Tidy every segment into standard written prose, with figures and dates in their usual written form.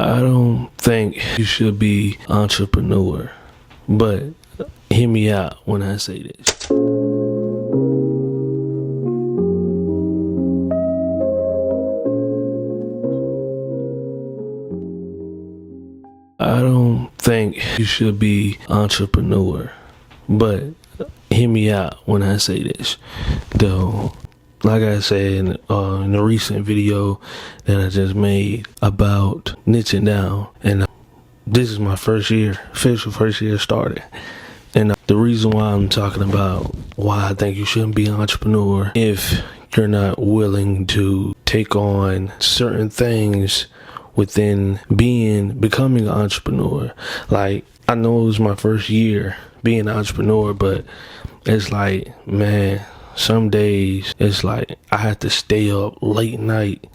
I don't think you should be entrepreneur, but hear me out when I say this. I don't think you should be entrepreneur, but hear me out when I say this. Though, like I said in the recent video that I just made about niching down, and this is my official first year started. And the reason why I'm talking about why I think you shouldn't be an entrepreneur if you're not willing to take on certain things within becoming an entrepreneur. Like, I know it was my first year being an entrepreneur, but it's like, man, some days it's like I have to stay up late night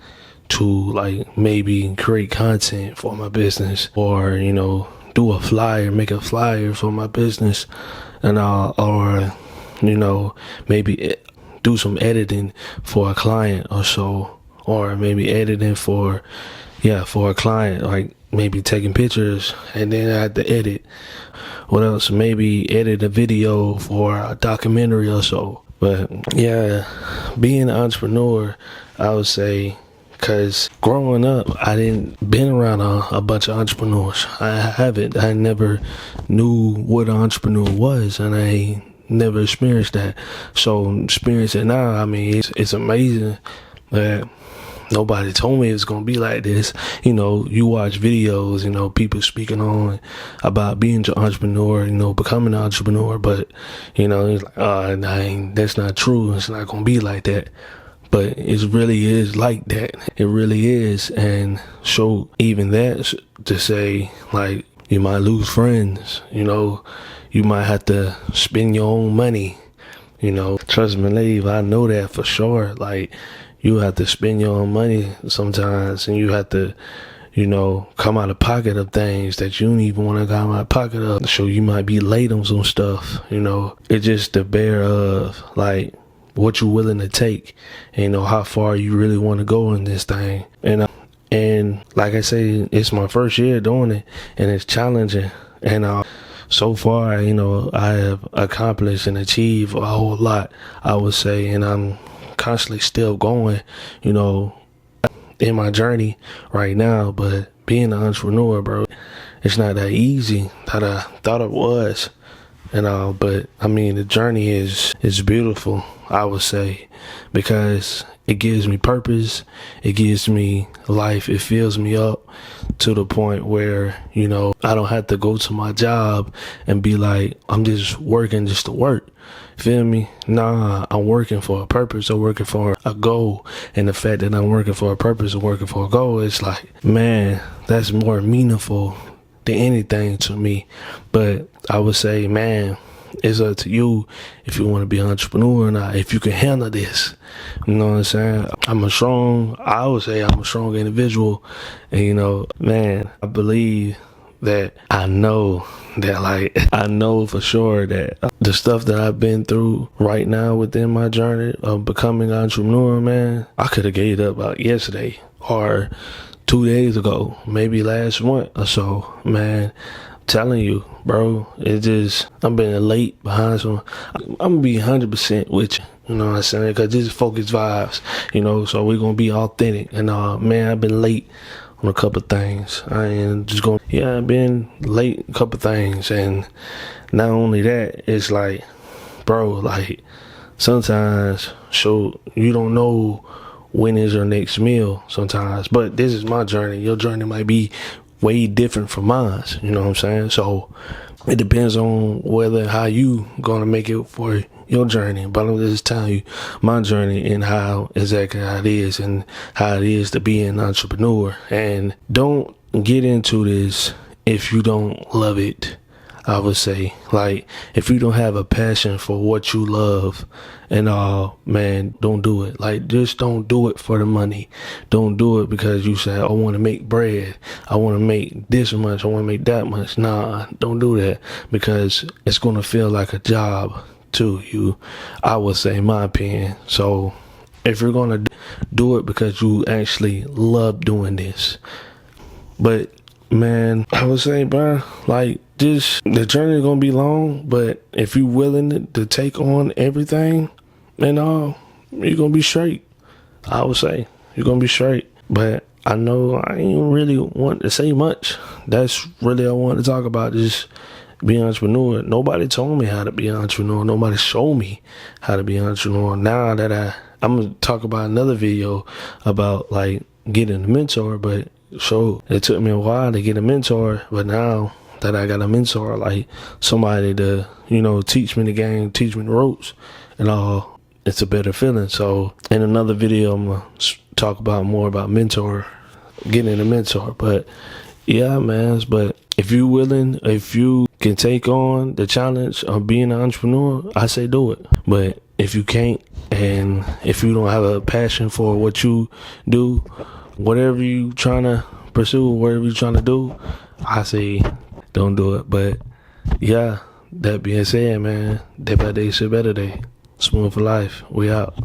to like maybe create content for my business, or make a flyer for my business, and or maybe do some editing for a client or so, or maybe editing for a client, like maybe taking pictures and then I had to edit. What else? Maybe edit a video for a documentary or so. But yeah, being an entrepreneur, I would say, because growing up, I didn't been around a bunch of entrepreneurs. I never knew what an entrepreneur was, and I never experienced that. So experience it now, I mean, it's amazing that nobody told me it's going to be like this. You watch videos, people speaking on about being an entrepreneur, becoming an entrepreneur, but, it's like, that's not true. It's not going to be like that. But it really is like that. It really is. And so even that to say, like, you might lose friends, you might have to spend your own money, trust me, Lave, I know that for sure. Like, you have to spend your own money sometimes, and you have to, come out of pocket of things that you don't even want to come out of pocket of. So you might be late on some stuff, It's just the bear of, like, what you're willing to take, and how far you really want to go in this thing. And like I say, it's my first year doing it, and it's challenging. And so far, I have accomplished and achieved a whole lot, I would say, and I'm constantly still going, in my journey right now. But being an entrepreneur, bro, it's not that easy that I thought it was. But I mean, the journey is beautiful, I would say, because it gives me purpose, it gives me life, it fills me up to the point where, I don't have to go to my job and be like, I'm just working just to work. Feel me? Nah, I'm working for a purpose. I'm working for a goal. And the fact that I'm working for a purpose and working for a goal, it's like, man, that's more meaningful than anything to me. But I would say, man, it's up to you if you want to be an entrepreneur or not, if you can handle this. You know what I'm saying? I would say I'm a strong individual. And, man, I believe that I know for sure that the stuff that I've been through right now within my journey of becoming an entrepreneur, man, I could have gave it up about yesterday or 2 days ago, maybe last month or so, man. I'm telling you, bro, I've been late behind some. I'm gonna be 100% with you. You know what I'm saying? Because this is focused vibes, so we're gonna be authentic. And man, I've been late on a couple of things. I've been late a couple of things. And not only that, it's like, bro, like, sometimes, so you don't know when is your next meal sometimes. But this is my journey. Your journey might be way different from mine. You know what I'm saying? So it depends on how you gonna make it for your journey. But I'm just telling you my journey and how exactly how it is and how it is to be an entrepreneur. And don't get into this if you don't love it. I would say, like, if you don't have a passion for what you love and all, man, don't do it. Like, just don't do it for the money. Don't do it because you say, I want to make bread. I want to make this much. I want to make that much. Nah, don't do that, because it's going to feel like a job to you, I would say, in my opinion. So if you're going to do it because you actually love doing this, But man, I would say, bro, like this, the journey is gonna be long, but if you willing to take on everything and all, you're gonna be straight. I would say you're gonna be straight. But I know I ain't really want to say much. That's really I want to talk about, just be an entrepreneur. Nobody told me how to be an entrepreneur. Nobody showed me how to be an entrepreneur. Now that I'm gonna talk about another video about like getting a mentor, but so it took me a while to get a mentor, but now that I got a mentor, like somebody to, teach me the game, teach me the ropes and all, it's a better feeling. So in another video, I'm gonna talk about more about getting a mentor. But yeah, man, but if you willing, if you can take on the challenge of being an entrepreneur, I say do it. But if you can't, and if you don't have a passion for what you do, whatever you trying to pursue, whatever you trying to do, I say don't do it. But yeah, that being said, man, day by day, shit better day. Spoon for life. We out.